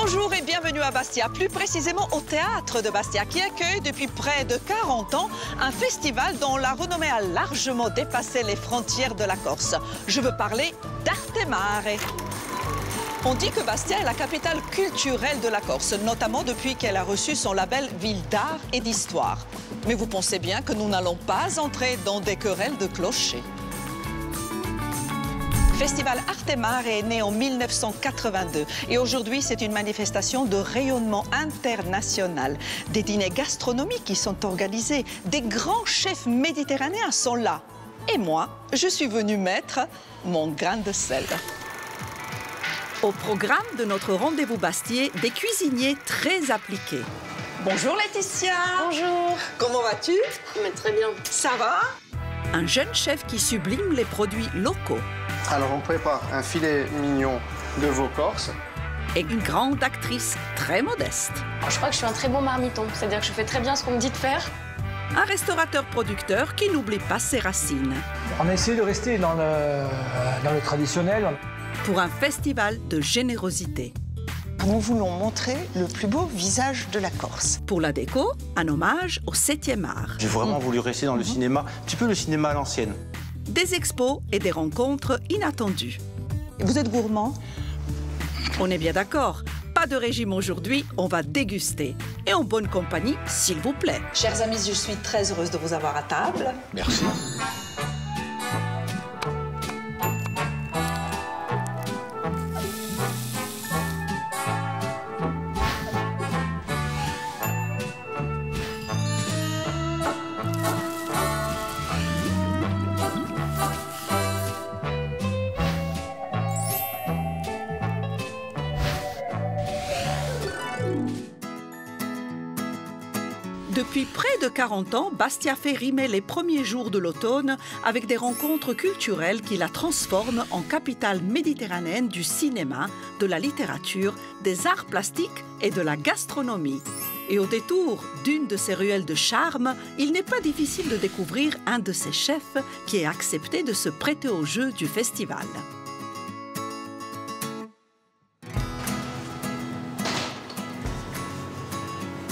Bonjour et bienvenue à Bastia, plus précisément au Théâtre de Bastia, qui accueille depuis près de 40 ans un festival dont la renommée a largement dépassé les frontières de la Corse. Je veux parler d'Arte Mare. On dit que Bastia est la capitale culturelle de la Corse, notamment depuis qu'elle a reçu son label Ville d'art et d'histoire. Mais vous pensez bien que nous n'allons pas entrer dans des querelles de clochers. Festival Arte Mare est né en 1982 et aujourd'hui c'est une manifestation de rayonnement international. Des dîners gastronomiques qui sont organisés, des grands chefs méditerranéens sont là. Et moi, je suis venue mettre mon grain de sel. Au programme de notre rendez-vous Bastier, des cuisiniers très appliqués. Bonjour Laetitia. Bonjour. Comment vas-tu? Mais très bien. Ça va? Un jeune chef qui sublime les produits locaux. Alors on prépare un filet mignon de veau corse. Et une grande actrice très modeste. Je crois que je suis un très bon marmiton, c'est-à-dire que je fais très bien ce qu'on me dit de faire. Un restaurateur-producteur qui n'oublie pas ses racines. On a essayé de rester dans le traditionnel. Pour un festival de générosité. Nous voulons montrer le plus beau visage de la Corse. Pour la déco, un hommage au 7e art. J'ai vraiment voulu rester dans le cinéma, un petit peu le cinéma à l'ancienne. Des expos et des rencontres inattendues. Vous êtes gourmand? On est bien d'accord. Pas de régime aujourd'hui, on va déguster. Et en bonne compagnie, s'il vous plaît. Chers amis, je suis très heureuse de vous avoir à table. Merci. Depuis près de 40 ans, Bastia fait rimer les premiers jours de l'automne avec des rencontres culturelles qui la transforment en capitale méditerranéenne du cinéma, de la littérature, des arts plastiques et de la gastronomie. Et au détour d'une de ces ruelles de charme, il n'est pas difficile de découvrir un de ses chefs qui a accepté de se prêter au jeu du festival.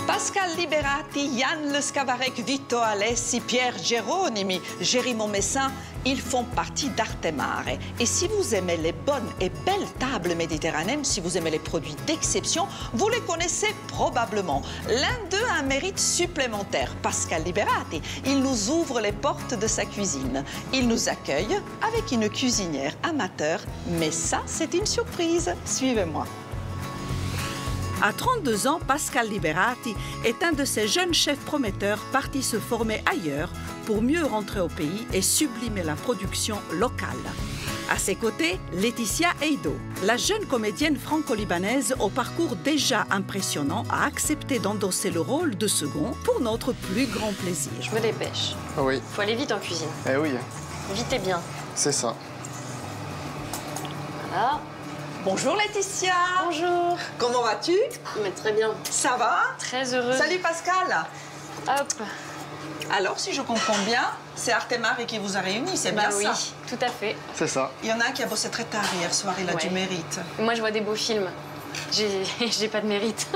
Pascal Liberati, Yann Le Scavarec, Vito Alessi, Pierre Geronimi, Gérimon Messin, ils font partie d'Arte Mare. Et si vous aimez les bonnes et belles tables méditerranéennes, si vous aimez les produits d'exception, vous les connaissez probablement. L'un d'eux a un mérite supplémentaire, Pascal Liberati. Il nous ouvre les portes de sa cuisine. Il nous accueille avec une cuisinière amateur. Mais ça, c'est une surprise. Suivez-moi. À 32 ans, Pascal Liberati est un de ces jeunes chefs prometteurs partis se former ailleurs pour mieux rentrer au pays et sublimer la production locale. À ses côtés, Laetitia Eido, la jeune comédienne franco-libanaise au parcours déjà impressionnant, a accepté d'endosser le rôle de second pour notre plus grand plaisir. Je me dépêche. Ah oui. Faut aller vite en cuisine. Eh oui, Vite et bien. c'est ça. Voilà. Bonjour Laetitia. Bonjour. Comment vas-tu? Mais très bien. Ça va? Très heureuse. Salut Pascal. Hop. Alors, si je comprends bien, c'est Arte Mare qui vous a réunis, c'est bien oui, ça? tout à fait. C'est ça. Il y en a un qui a bossé très tard hier soir, il a Ouais. du mérite. Moi, je vois des beaux films. J'ai pas de mérite.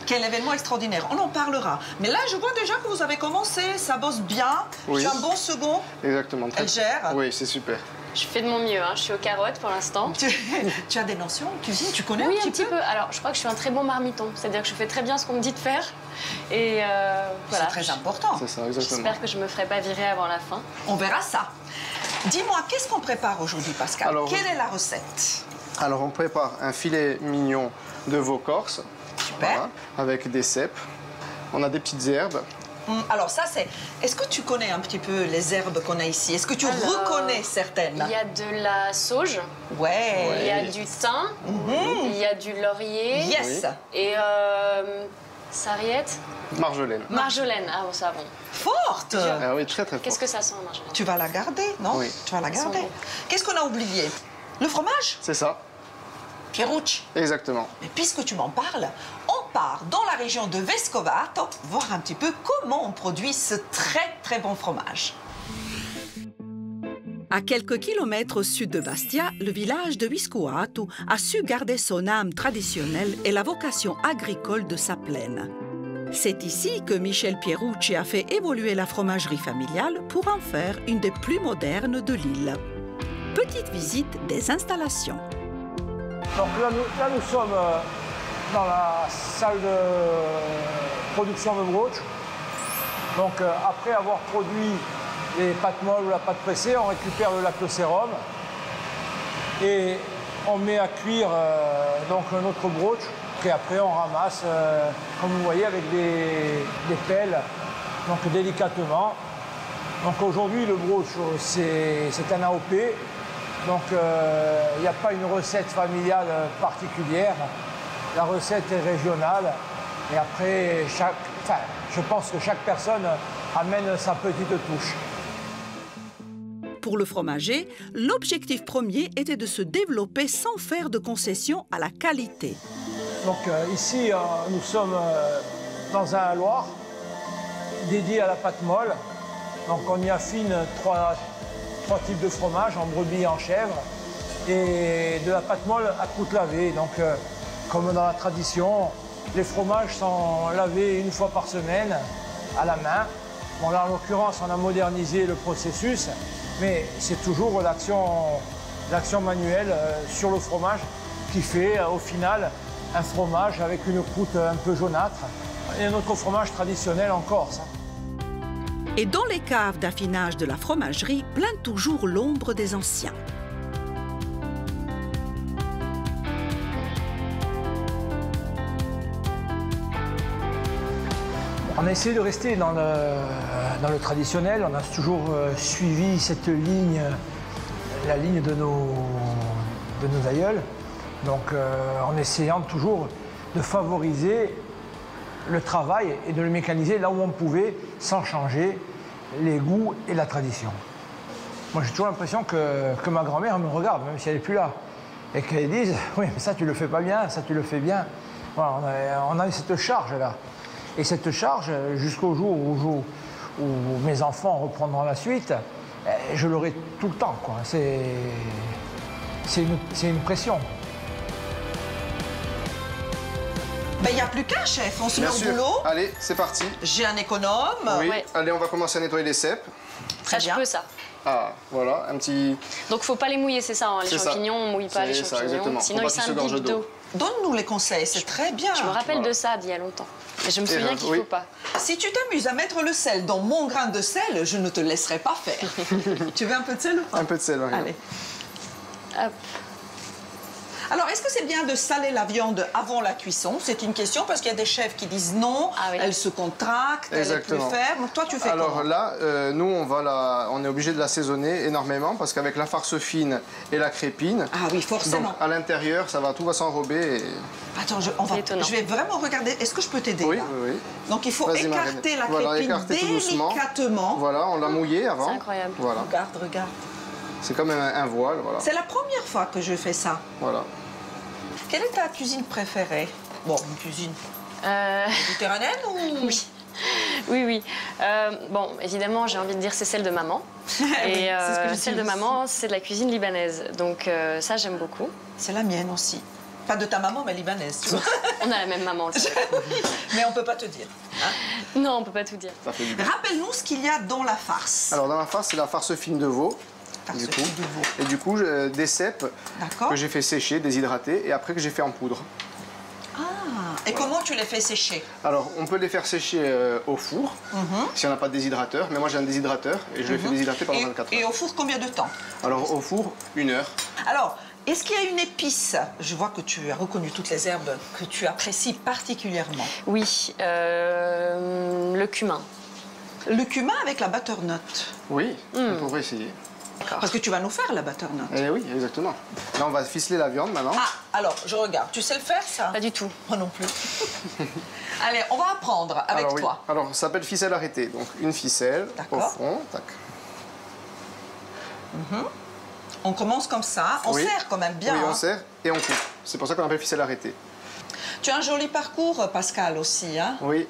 Quel événement extraordinaire, on en parlera. Mais là, je vois déjà que vous avez commencé, ça bosse bien. Oui. Tu as un bon second. Exactement. Elle gère. Oui, c'est super. Je fais de mon mieux, hein. Je suis aux carottes pour l'instant. Tu as des notions en cuisine, tu connais Oui, un petit peu? Alors, je crois que je suis un très bon marmiton. C'est-à-dire que je fais très bien ce qu'on me dit de faire. Et voilà. C'est très important. C'est ça, exactement. J'espère que je me ferai pas virer avant la fin. On verra ça. Dis-moi, qu'est-ce qu'on prépare aujourd'hui, Pascal? Alors, quelle est la recette? Alors on prépare un filet mignon de veau corse. Super. Avec des cèpes. On a des petites herbes. Alors ça, c'est... Est-ce que tu connais un petit peu les herbes qu'on a ici? Est-ce que tu reconnais certaines? Il y a de la sauge. Ouais. Il y a du thym. Il y a du laurier. Yes. Et sarriette. Marjolaine. Marjolaine. Ah bon, ça bon. Forte. Ah oui, très très fort. Qu'est-ce que ça sent, marjolaine? Tu vas la garder, non? Oui. Tu vas la Ça sent garder. bon. Qu'est-ce qu'on a oublié? Le fromage? C'est ça. Pierucci. Exactement. Mais puisque tu m'en parles, on part dans la région de Vescovato voir un petit peu comment on produit ce très très bon fromage. À quelques kilomètres au sud de Bastia, le village de Viscoatu a su garder son âme traditionnelle et la vocation agricole de sa plaine. C'est ici que Michel Pierucci a fait évoluer la fromagerie familiale pour en faire une des plus modernes de l'île. Petite visite des installations. Donc là, nous sommes dans la salle de production de brooch. Donc après avoir produit les pâtes molles ou la pâte pressée, on récupère le lactosérum et on met à cuire donc notre brooch. Et après on ramasse, comme vous voyez, avec des pelles, donc délicatement. Donc aujourd'hui le brooch c'est un AOP, donc il n'y a pas une recette familiale particulière. La recette est régionale et après je pense que chaque personne amène sa petite touche. Pour le fromager, l'objectif premier était de se développer sans faire de concessions à la qualité. Donc ici, nous sommes dans un Loir dédié à la pâte molle. Donc on y affine trois types de fromage, en brebis et en chèvre, et de la pâte molle à croûte lavée. Donc comme dans la tradition, les fromages sont lavés une fois par semaine à la main. Bon, là, en l'occurrence, on a modernisé le processus, mais c'est toujours l'action manuelle sur le fromage qui fait au final un fromage avec une croûte un peu jaunâtre et notre fromage traditionnel en Corse. Et dans les caves d'affinage de la fromagerie plane toujours l'ombre des anciens. On a essayé de rester dans le traditionnel, on a toujours suivi cette ligne, la ligne de nos aïeuls, donc en essayant toujours de favoriser le travail et de le mécaniser là où on pouvait, sans changer les goûts et la tradition. Moi j'ai toujours l'impression que ma grand-mère me regarde, même si elle n'est plus là, et qu'elle dise « oui, mais ça tu le fais pas bien, ça tu le fais bien ». Voilà, on a cette charge-là. Et cette charge, jusqu'au jour où mes enfants reprendront la suite, je l'aurai tout le temps, quoi. C'est une pression. Ben, il n'y a plus qu'un chef, on se met au boulot. Allez, c'est parti. J'ai un économe. Oui. Ouais. Allez, on va commencer à nettoyer les cèpes. Très Ça, bien. je peux ça. Ah, voilà, un petit... Donc faut pas les mouiller, c'est ça, hein, les C'est ça. champignons, on mouille pas les C'est ça, champignons, exactement. sinon Faut ils pas qu'ils se gorgent s'imbibent d'eau. d'eau. Donne-nous les conseils, c'est très bien. Je me rappelle Voilà. de ça d'il y a longtemps. Mais je me souviens ben, qu'il oui. faut pas. Si tu t'amuses à mettre le sel dans mon grain de sel, je ne te laisserai pas faire. Tu veux un peu de sel ou pas? Un peu de sel, Marianne. Allez. Hop. Alors, est-ce que c'est bien de saler la viande avant la cuisson? C'est une question parce qu'il y a des chefs qui disent non, Ah oui. elle se contracte, Exactement. elle est plus ferme. Toi, tu fais Alors comment? là, nous, on est obligé de l'assaisonner énormément parce qu'avec la farce fine et la crépine, Ah oui, forcément. donc à l'intérieur, tout va s'enrober. Et... Attends, C'est étonnant. je vais vraiment regarder. Est-ce que je peux t'aider Oui, là? oui, oui. Donc, il faut Vas-y, écarter Marianne. la Voilà, crépine écarter tout doucement. délicatement. Voilà, on l'a mouillé avant. C'est incroyable. Voilà. Regarde, regarde. C'est comme un voile, voilà. C'est la première fois que je fais ça. Voilà. Quelle est ta cuisine préférée? Bon, une cuisine méditerranéenne ou... Oui. Oui, oui. Bon, évidemment, j'ai envie de dire c'est celle de maman. Oui, Et c'est ce que je celle dis de aussi. maman, c'est de la cuisine libanaise. Donc ça, j'aime beaucoup. C'est la mienne aussi. Pas de ta maman, mais libanaise, tu vois. On a la même maman, le savez. Mais on peut pas te dire. Non, on peut pas tout dire. Ça fait du bien. Rappelle-nous ce qu'il y a dans la farce. Alors dans la farce, c'est la farce fine de veau. Farce Du coup. fine de veau. Et du coup, des cèpes D'accord. que j'ai fait sécher, déshydrater, et après que j'ai fait en poudre. Ah, et comment tu les fais sécher? Alors, on peut les faire sécher au four, si on n'a pas de déshydrateur. Mais moi, j'ai un déshydrateur et je les fais déshydrater pendant 24 heures. Et au four, combien de temps? Alors, au four, 1 heure. Alors, est-ce qu'il y a une épice? Je vois que tu as reconnu toutes les herbes que tu apprécies particulièrement. Oui, le cumin. Le cumin avec la butternut. Oui, on pourrait essayer. Parce que tu vas nous faire la butternut. Eh oui, exactement. Là, on va ficeler la viande maintenant. Ah, alors, je regarde. Tu sais le faire, ça? Pas du tout. Moi non plus. Allez, on va apprendre avec Alors, oui. toi. Alors, ça s'appelle ficelle arrêtée. Donc, une ficelle au D'accord. fond. Tac. On commence comme ça. On Oui. serre quand même bien. Oui, on hein. serre et on coupe. C'est pour ça qu'on appelle ficelle arrêtée. Tu as un joli parcours, Pascal, aussi. Hein? Oui.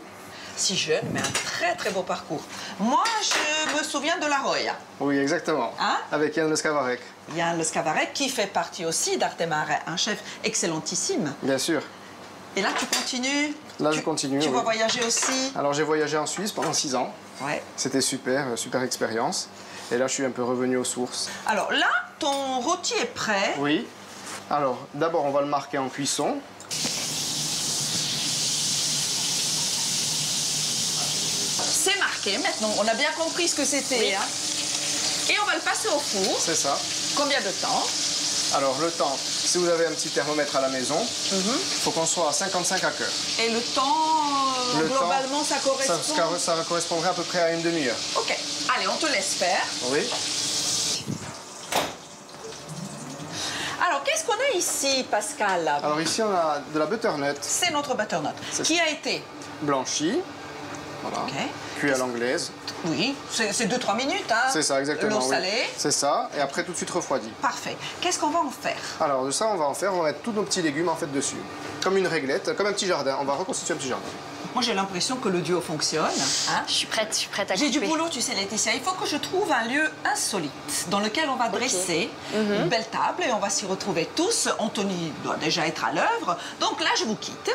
Si jeune, mais un très très beau parcours. Moi, je me souviens de la Roya. Oui, exactement. Hein? Avec Yann Le Scavarec. Yann Le Scavarec, qui fait partie aussi d'Arte Mare, un chef excellentissime. Bien sûr. Et là, tu continues? Là, je continue. Tu oui. vas voyager aussi? Alors, j'ai voyagé en Suisse pendant 6 ans. Ouais. C'était super, super expérience. Et là, je suis un peu revenu aux sources. Alors là, ton rôti est prêt. Oui. Alors, d'abord, on va le marquer en cuisson. C'est marqué maintenant. On a bien compris ce que c'était. Oui. Hein. Et on va le passer au four. C'est ça. Combien de temps? Alors, le temps, si vous avez un petit thermomètre à la maison, il faut qu'on soit à 55 à cœur. Et le temps, Le globalement, temps, ça correspond? Ça correspondrait à peu près à une demi-heure. OK. Allez, on te laisse faire. Oui. Alors, qu'est-ce qu'on a ici, Pascal? Alors ici, on a de la butternut C'est notre butternut. Qui a été? blanchie. Voilà. OK. Cuit à l'anglaise. Oui, c'est 2-3 minutes, hein? C'est ça, exactement. L'eau oui. salée. C'est ça. Et après, tout de suite refroidi. Parfait. Qu'est-ce qu'on va en faire? Alors, de ça, on va en faire, on va mettre tous nos petits légumes en fait dessus. Comme une réglette, comme un petit jardin. On va reconstituer un petit jardin. Moi, j'ai l'impression que le duo fonctionne. Hein? Je suis prête à J'ai du couper. boulot, tu sais, Laetitia. Il faut que je trouve un lieu insolite dans lequel on va dresser une belle table et on va s'y retrouver tous. Anthony doit déjà être à l'œuvre. Donc là, je vous quitte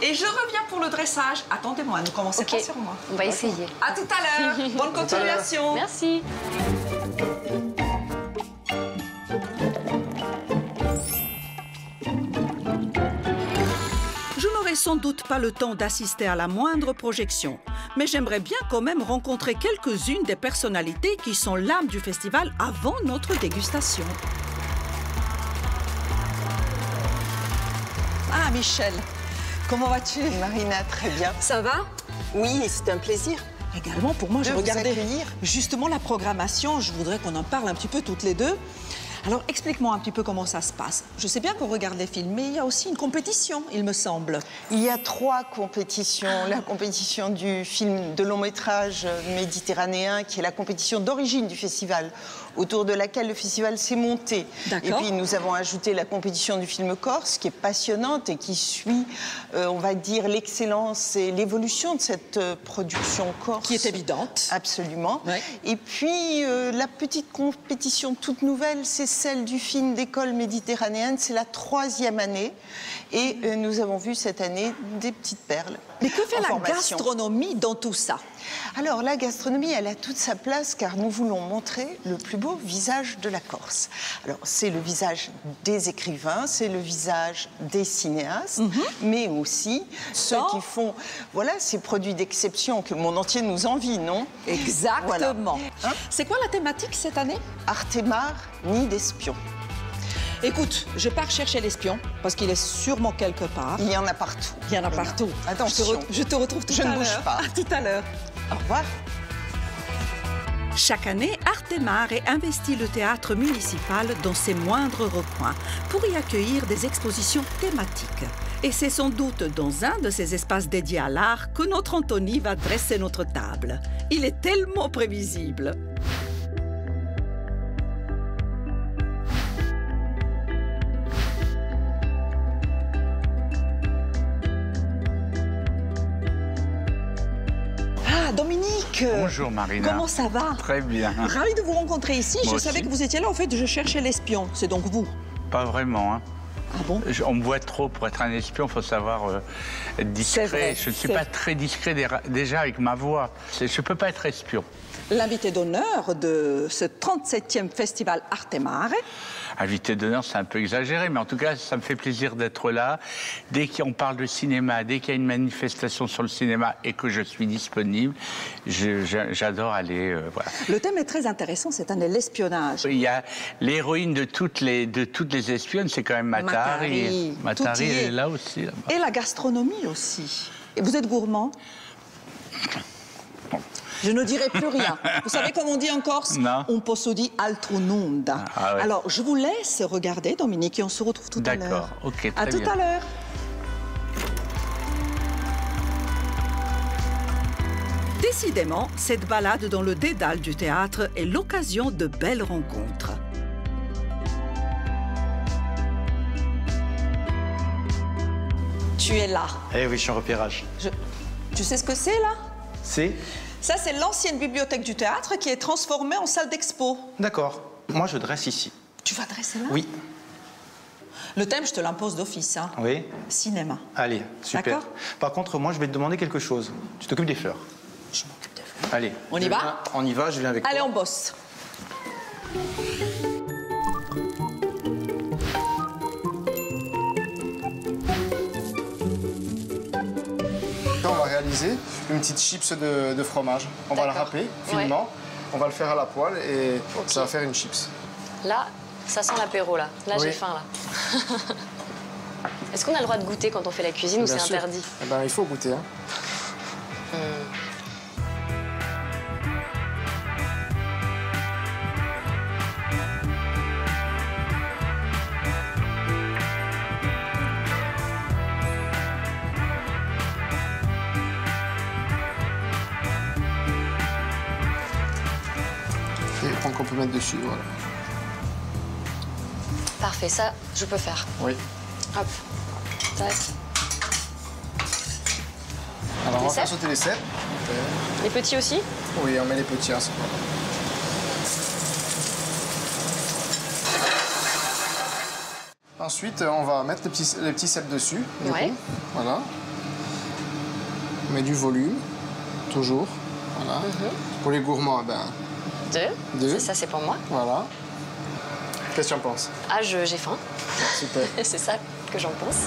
et je reviens pour le dressage. Attendez-moi, ne commencez pas sur moi. On va essayer. À tout à l'heure. Bonne continuation. Merci. Je n'aurai sans doute pas le temps d'assister à la moindre projection, mais j'aimerais bien quand même rencontrer quelques-unes des personnalités qui sont l'âme du festival avant notre dégustation. Ah, Michel, comment vas-tu? Marina, très bien. Ça va? Oui, c'est un plaisir. Également, pour moi, je De vous regardais accueillir. justement la programmation. Je voudrais qu'on en parle un petit peu toutes les deux. Alors, explique-moi un petit peu comment ça se passe. Je sais bien qu'on regarde les films, mais il y a aussi une compétition, il me semble. Il y a 3 compétitions. La compétition du film de long métrage méditerranéen, qui est la compétition d'origine du festival, autour de laquelle le festival s'est monté. D'accord. Et puis nous avons ajouté la compétition du film corse, qui est passionnante et qui suit, on va dire, l'excellence et l'évolution de cette production corse. Qui est évidente. Absolument. Ouais. Et puis la petite compétition toute nouvelle, c'est celle du film d'école méditerranéenne. C'est la 3e année. Et nous avons vu cette année des petites perles. Mais que fait en la formation. gastronomie dans tout ça? Alors la gastronomie, elle a toute sa place car nous voulons montrer le plus beau visage de la Corse. Alors c'est le visage des écrivains, c'est le visage des cinéastes, mais aussi ceux Dans- qui font, voilà, ces produits d'exception que le monde entier nous envie, non? Exactement. Voilà. Hein? C'est quoi la thématique cette année? Artemare, nid d'espion. Écoute, je pars chercher l'espion, parce qu'il est sûrement quelque part. Il y en a partout. Il y en a partout. Attention. Je te retrouve tout Je à ne l'heure. bouge pas. À tout à l'heure. Au revoir. Chaque année, Arte Mare investit le théâtre municipal dans ses moindres recoins pour y accueillir des expositions thématiques. Et c'est sans doute dans un de ces espaces dédiés à l'art que notre Anthony va dresser notre table. Il est tellement prévisible. Ah, Dominique. Bonjour Marina. Comment ça va? Très bien. Ravi de vous rencontrer ici. Moi je aussi. savais que vous étiez là. En fait, je cherchais l'espion. C'est donc vous. Pas vraiment. Hein. Ah bon? On me voit trop pour être un espion, il faut savoir être discret. C'est vrai, Je ne suis c'est pas vrai. très discret déjà avec ma voix. Je ne peux pas être espion. L'invité d'honneur de ce 37e festival Arte Mare. Invité d'honneur, c'est un peu exagéré, mais en tout cas, ça me fait plaisir d'être là. Dès qu'on parle de cinéma, dès qu'il y a une manifestation sur le cinéma et que je suis disponible, j'adore aller. Voilà. Le thème est très intéressant cette année, l'espionnage. Il y a l'héroïne de toutes les espionnes, c'est quand même Matari. Matari, Matari, tout y elle est. est là aussi. Là-bas. Et la gastronomie aussi. Et vous êtes gourmand? Je ne dirai plus rien. Vous savez comment on dit en Corse? Non. On posso di altro nonda. Ah ouais. Alors, je vous laisse regarder, Dominique, et on se retrouve tout à l'heure. D'accord, ok, À très tout bien. à l'heure. Décidément, cette balade dans le dédale du théâtre est l'occasion de belles rencontres. Tu es là. Eh oui, je suis en repérage. Tu sais ce que c'est, là? C'est Ça, c'est l'ancienne bibliothèque du théâtre qui est transformée en salle d'expo. D'accord. Moi, je dresse ici. Tu vas dresser là? Oui. Le thème, je te l'impose d'office. Hein. Oui. Cinéma. Allez, super. D'accord. Par contre, moi, je vais te demander quelque chose. Tu t'occupes des fleurs. Je m'occupe des fleurs. Allez. On y va? On y va, je viens avec Allez, toi. on bosse. Là, on va réaliser une petite chips de fromage. On va la râper finement. On va le faire à la poêle et ça va faire une chips. Là, ça sent l'apéro, là. Là, Oui. j'ai faim, là. Est-ce qu'on a le droit de goûter quand on fait la cuisine ou Bien c'est sûr. interdit? Eh ben, il faut goûter. Hein. Et qu'on peut mettre dessus, voilà. Parfait, ça, je peux faire. Oui. Hop. Tac. Alors, on va Les faire cèpes sauter les cèpes. Les petits aussi? Oui, on met les petits ensemble. Ensuite, on va mettre les petits cèpes dessus. Du Ouais. coup. Voilà. On met du volume, toujours. Voilà. Pour les gourmands, ben, Deux. Ça, c'est pour moi. voilà. Qu'est-ce que tu en penses? Ah, j'ai faim. Super. C'est ça que j'en pense.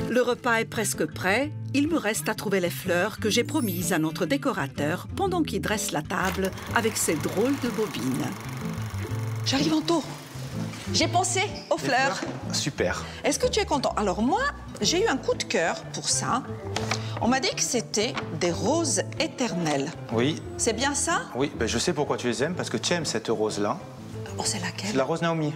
Le repas est presque prêt. Il me reste à trouver les fleurs que j'ai promises à notre décorateur pendant qu'il dresse la table avec ses drôles de bobines. J'arrive en tôt. J'ai pensé aux fleurs. Super. Est-ce que tu es content? Alors moi, j'ai eu un coup de cœur pour ça. On m'a dit que c'était des roses éternelles. Oui. C'est bien ça? Oui, ben, je sais pourquoi tu les aimes, parce que tu aimes cette rose-là. Oh, c'est C'est laquelle? la rose Naomi.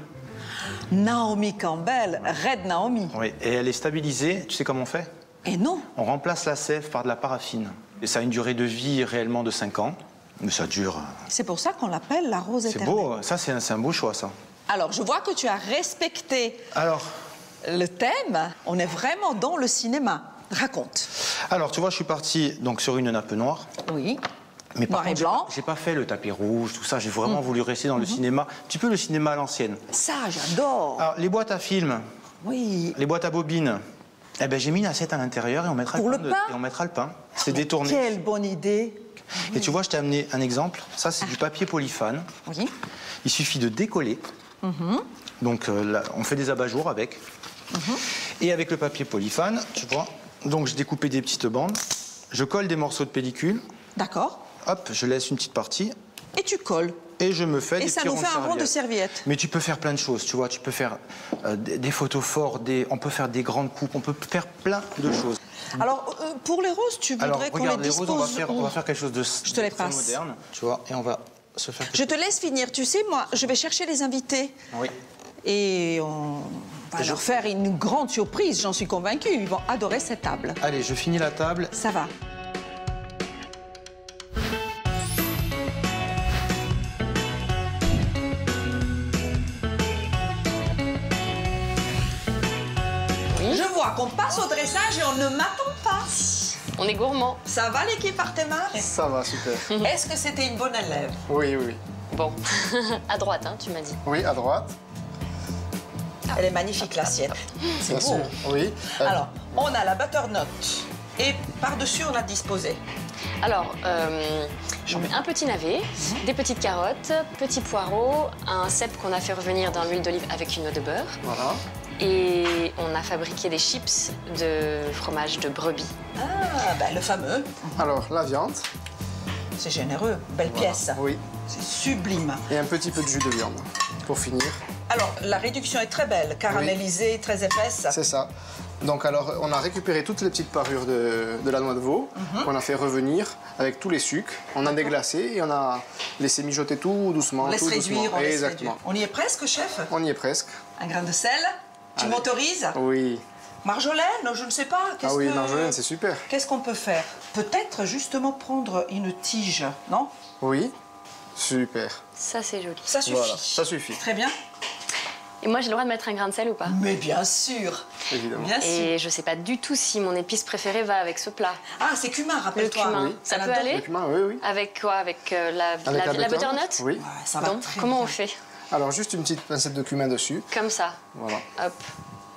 Naomi Campbell, Red Naomi. Oui, et elle est stabilisée. Tu sais comment on fait? Et non. On remplace la sève par de la paraffine. Et ça a une durée de vie réellement de 5 ans. Mais ça dure. C'est pour ça qu'on l'appelle la rose C'est éternelle. beau, ça c'est un beau choix, ça. Alors, je vois que tu as respecté Alors, le thème. On est vraiment dans le cinéma. Raconte. tu vois, je suis parti donc, sur une nappe noire. Oui. Mais par Noir et contre, blanc. j'ai pas fait le tapis rouge, tout ça. J'ai vraiment voulu rester dans le cinéma, un petit peu le cinéma à l'ancienne. Ça, j'adore. Alors, les boîtes à films, Oui. les boîtes à bobines, eh ben, j'ai mis une assiette à l'intérieur et on mettra Pour le le pain. pain Et on mettra le pain. C'est détourné. Quelle bonne idée. Et tu vois, je t'ai amené un exemple. Ça, c'est du papier polyphane. Oui. Il suffit de décoller. Donc, là, on fait des abat-jours avec. Et avec le papier polyphane, tu vois, donc je découpais des petites bandes. Je colle des morceaux de pellicule. D'accord. Hop, je laisse une petite partie. Et tu colles. Et je me fais Et des ça petits nous ronds fait un rond de serviette. serviette. Mais tu peux faire plein de choses, tu vois. Tu peux faire des photos forts, on peut faire des grandes coupes, on peut faire plein de choses. Alors, pour les roses, tu Alors, voudrais qu'on les regarde, les dispose roses, on où? va faire quelque chose de Je te les très passe. moderne, tu vois. Et on va se faire... Je te laisse finir. Tu sais, moi, je vais chercher les invités. Oui. Et on va leur faire une grande surprise, j'en suis convaincue. Ils vont adorer cette table. Allez, je finis la table. Ça va. Oui. Je vois qu'on passe au dressage et on ne m'attend pas. On est gourmand. Ça va l'équipe Artemar? Ça va, super. Est-ce que c'était une bonne élève? Oui, oui, oui. Bon. À droite, hein, tu m'as dit. Oui, à droite. Elle est magnifique, l'assiette. C'est Bien beau. sûr. Oui. Alors, on a la butternut. Et par-dessus, on a disposé. Alors, un petit navet, des petites carottes, petits poireaux, un cèpe qu'on a fait revenir dans l'huile d'olive avec une noix de beurre. Voilà. Et on a fabriqué des chips de fromage de brebis. Ah, ben le fameux. Alors, la viande. C'est généreux. Belle pièce. Oui. C'est sublime. Et un petit peu de jus de viande pour finir. Alors, la réduction est très belle. Caramélisée, très épaisse. C'est ça. Donc alors, on a récupéré toutes les petites parures de la noix de veau, qu'on a fait revenir avec tous les sucres. On a déglacé et on a laissé mijoter tout doucement. On laisse tout réduire, doucement. on laisse Exactement. réduire. On y est presque, chef? On y est presque. Un grain de sel. Tu Allez. m'autorises? Oui. Marjolaine? Je ne sais pas. Ah oui, marjolaine, c'est super. Qu'est-ce qu'on peut faire? Peut-être justement prendre une tige, non? Oui. Super. Ça, c'est joli. Ça suffit. Voilà, ça suffit. Très bien. Et moi, j'ai le droit de mettre un grain de sel ou pas? Mais bien sûr. Évidemment. Bien sûr. Et je sais pas du tout si mon épice préférée va avec ce plat. Ah, c'est cumin, Le rappelle-toi. cumin, Oui. ça peut adore. aller? Le cumin, oui, oui. Avec quoi? Avec la Avec butternut? Oui. Ouais, ça va Donc, très comment bien. on fait? Alors, juste une petite pincette de cumin dessus. Comme ça. Voilà. Hop.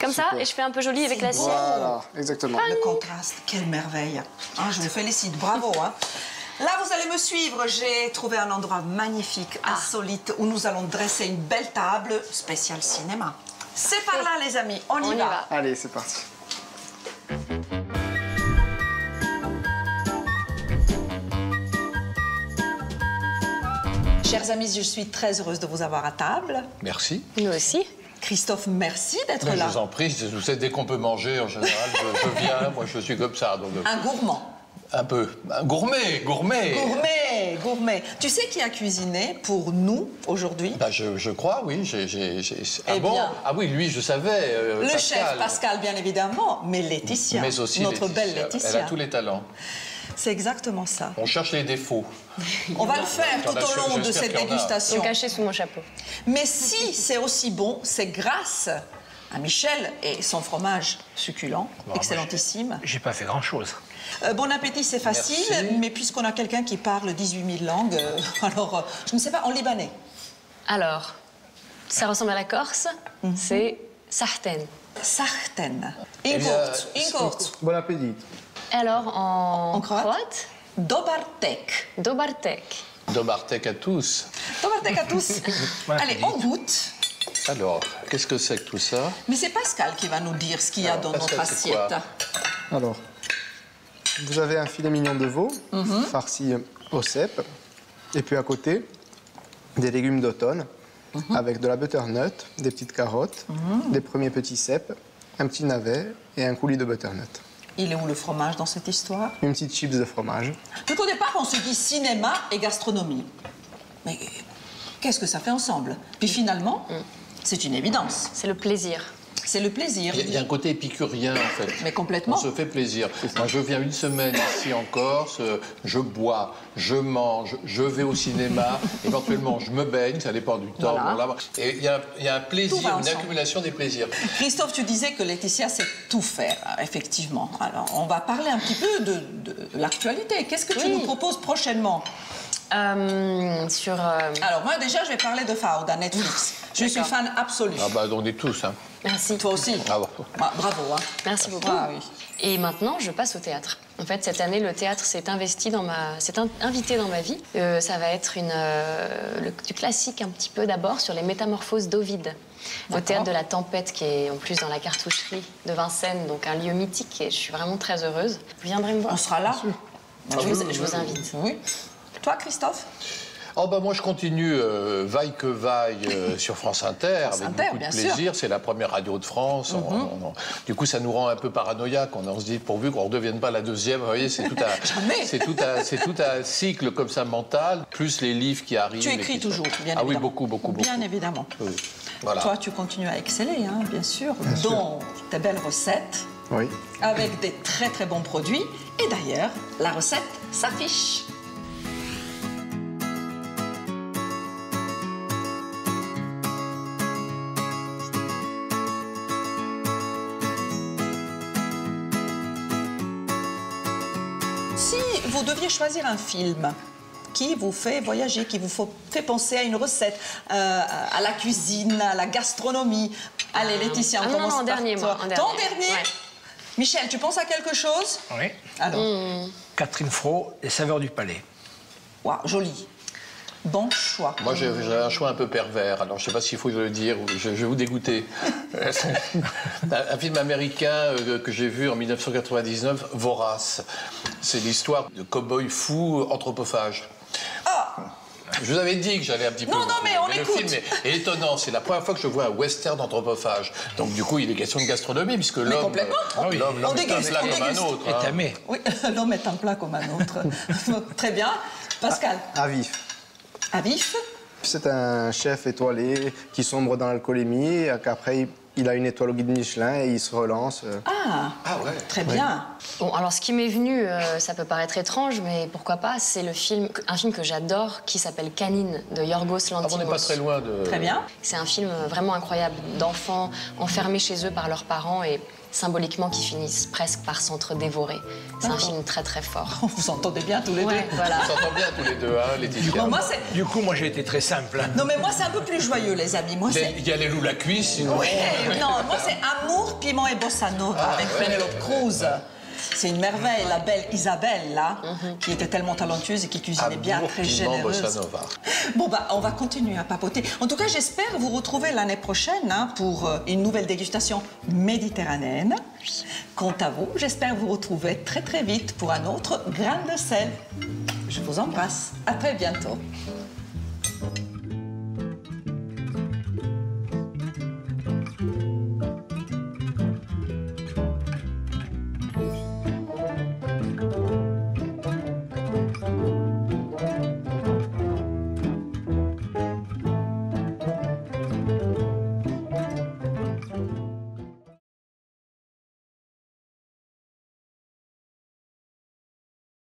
Comme ça, Super. et je fais un peu joli avec l'assiette. Voilà, exactement. Le contraste, quelle merveille. Ah, je vous félicite, bravo. Hein. Là, vous allez me suivre. J'ai trouvé un endroit magnifique, insolite, où nous allons dresser une belle table spéciale cinéma. C'est par là, les amis. On y va. Allez, c'est parti. Chers amis, je suis très heureuse de vous avoir à table. Merci. Nous aussi. Christophe, merci d'être Mais là. je vous en prie, vous savez, dès qu'on peut manger, en général, je viens, moi je suis comme ça. Donc, Un gourmand. un peu. Un gourmet. Gourmet. Tu sais qui a cuisiné pour nous aujourd'hui? Bah, je crois, oui. Eh bien. Ah oui, lui, je savais. Le Pascal. chef Pascal, bien évidemment, mais Laetitia. Mais aussi notre Laetitia. belle Laetitia. Elle a tous les talents. C'est exactement ça. On cherche les défauts. On va le faire Il y en tout a, au long de j'espère cette qu'il y en a. dégustation. Caché sous mon chapeau. Mais si c'est aussi bon, c'est grâce à Michel et son fromage succulent, excellentissime. J'ai pas fait grand-chose. Bon appétit, c'est facile, Merci. mais puisqu'on a quelqu'un qui parle 18 000 langues, alors, je ne sais pas, en libanais. Alors, ça ressemble à la Corse, c'est sartène. Sarten. bien, Ingurt. Bon appétit. Alors, en croate Dobartek. Dobartek. Dobartek à tous. Dobartek à tous. Allez, on goûte. Alors, qu'est-ce que c'est que tout ça? Mais c'est Pascal qui va nous dire ce qu'il y a Alors, dans Pascal, notre c'est quoi? assiette. Alors, vous avez un filet mignon de veau, farci au cèpe. Et puis à côté, des légumes d'automne, avec de la butternut, des petites carottes, des premiers petits cèpes, un petit navet et un coulis de butternut. Il est où le fromage dans cette histoire? Une petite chips de fromage. Donc au départ, on se dit cinéma et gastronomie. Mais qu'est-ce que ça fait ensemble? Puis finalement, c'est une évidence. C'est le plaisir. C'est le plaisir. Il y a un côté épicurien, en fait. Mais complètement. On se fait plaisir. Moi, je viens une semaine ici en Corse, je bois, je mange, je vais au cinéma, éventuellement je me baigne, ça dépend du temps. Voilà. Bon, là, et il y a un Tout plaisir, va une ensemble. accumulation des plaisirs. Christophe, tu disais que Laetitia sait tout faire, effectivement. Alors, on va parler un petit peu de l'actualité. Qu'est-ce que tu nous proposes prochainement? Alors, moi, déjà, je vais parler de Fauda, Netflix. Je suis fan absolue. Ah bah, on est tous, hein. Merci. Toi aussi. Bravo. Ah, bravo. Hein. Merci beaucoup. Ah, oui. Et maintenant, je passe au théâtre. En fait, cette année, le théâtre s'est investi dans s'est invité dans ma vie. Ça va être du classique un petit peu d'abord sur les métamorphoses d'Ovide. Au théâtre de la Tempête, qui est en plus dans la cartoucherie de Vincennes, donc un lieu mythique. Et je suis vraiment très heureuse. Vous viendrez me voir. On sera là. Je vous invite. Oui. Toi, Christophe? Oh bah moi je continue vaille que vaille sur France Inter avec Inter, beaucoup de bien plaisir. C'est la première radio de France. Du coup ça nous rend un peu paranoïaques. On se dit pourvu qu'on ne redevienne pas la deuxième. Vous voyez, c'est tout un cycle comme ça mental. Plus les livres qui arrivent. Tu écris toujours, bien évidemment. Ah oui, beaucoup. Bien évidemment. Oui. Voilà. Toi, tu continues à exceller, hein, bien sûr, dans tes belles recettes, Oui. avec des très très bons produits. Et d'ailleurs, la recette s'affiche. Si vous deviez choisir un film qui vous fait voyager, qui vous fait penser à une recette, à la cuisine, à la gastronomie. Allez, Laetitia, on commence par dernier, toi. moi. Ton dernier Ouais. Michel, tu penses à quelque chose? Oui. Alors, Catherine Fro, Les saveurs du palais. waouh, joli. Bon choix. Moi, j'ai un choix un peu pervers. Alors, je ne sais pas s'il faut le dire, je vais vous dégoûter. Un film américain que j'ai vu en 1999, Vorace. C'est l'histoire de cow-boy fou anthropophage. Ah, Je vous avais dit que j'allais un petit peu... Non, non, mais on le écoute. film est étonnant. C'est la première fois que je vois un western anthropophage. Donc, du coup, il est question de gastronomie, puisque l'homme... complètement. L'homme On est un déguste, plat on comme un déguste. autre. Et hein. tamé. oui, l'homme est un plat comme un autre. Très bien. Pascal, À vif. à vif. C'est un chef étoilé qui sombre dans l'alcoolémie et qu'après il a une étoile au guide Michelin et il se relance. Ah, ouais. Très bien. Bon, alors ce qui m'est venu, ça peut paraître étrange, mais pourquoi pas, c'est un film que j'adore qui s'appelle Canine de Yorgos Lanthimos. On n'est pas très loin de... Très bien. C'est un film vraiment incroyable d'enfants enfermés chez eux par leurs parents et symboliquement qui finissent presque par s'entre-dévorer. C'est un film très très fort. Vous entendez bien tous les deux. Voilà. On s'entend bien tous les deux, hein, Laetitia. Bon, moi, Du coup, moi, j'ai été très simple. Hein. non, mais moi, c'est un peu plus joyeux, les amis. Moi, c'est... Il y a les loups la cuisse, sinon... Oui, non, moi, c'est Amour, piment et bossa nova avec Penelope Cruz. C'est une merveille, la belle Isabelle, là, qui était tellement talentueuse et qui cuisinait bien, Amour, très piment, généreuse. bossa nova. Bon, bah, on va continuer à papoter. En tout cas, j'espère vous retrouver l'année prochaine hein, pour une nouvelle dégustation méditerranéenne. Quant à vous, j'espère vous retrouver très très vite pour un autre grain de sel. Je vous embrasse. À très bientôt.